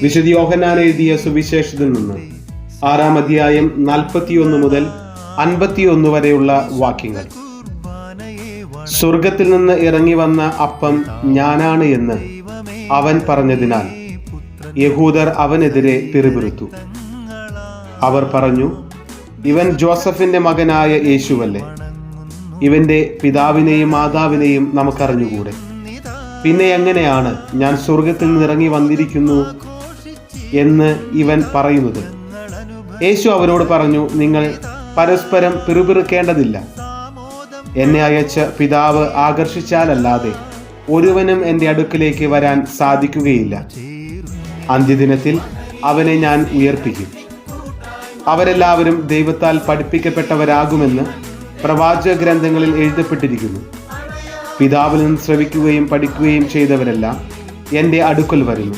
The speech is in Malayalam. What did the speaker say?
വിശുദ്ധ യോഹന്നാൻ എഴുതിയ സുവിശേഷത്തിൽ നിന്ന് 6-ാം അധ്യായം 41 മുതൽ 51 വരെയുള്ള വാക്യങ്ങൾ. സ്വർഗത്തിൽ നിന്ന് ഇറങ്ങി വന്ന അപ്പം ഞാനാണ് എന്ന് അവൻ പറഞ്ഞതിനാൽ യഹൂദർ അവനെതിരെ പിറുപിറുത്തു. അവർ പറഞ്ഞു, ഇവൻ ജോസഫിന്റെ മകനായ യേശുവല്ലേ? ഇവന്റെ പിതാവിനെയും മാതാവിനെയും നമുക്കറിഞ്ഞുകൂടെ? പിന്നെ എങ്ങനെയാണ് ഞാൻ സ്വർഗത്തിൽ നിന്ന് ഇറങ്ങി വന്നിരിക്കുന്നു എന്ന് ഇവൻ പറയുന്നത്? യേശു അവരോട് പറഞ്ഞു, നിങ്ങൾ പരസ്പരം പിറുപിറുക്കേണ്ടതില്ല. എന്നെ അയച്ച പിതാവ് ആകർഷിച്ചാലല്ലാതെ ഒരുവനും എൻ്റെ അടുക്കലേക്ക് വരാൻ സാധിക്കുകയില്ല. അന്ത്യദിനത്തിൽ അവനെ ഞാൻ ഉയർപ്പിക്കും. അവരെല്ലാവരും ദൈവത്താൽ പഠിപ്പിക്കപ്പെട്ടവരാകുമെന്ന് പ്രവാചക ഗ്രന്ഥങ്ങളിൽ എഴുതപ്പെട്ടിരിക്കുന്നു. പിതാവിൽ നിന്ന് ശ്രവിക്കുകയും പഠിക്കുകയും ചെയ്തവരെല്ലാം എൻ്റെ അടുക്കൽ വരുന്നു.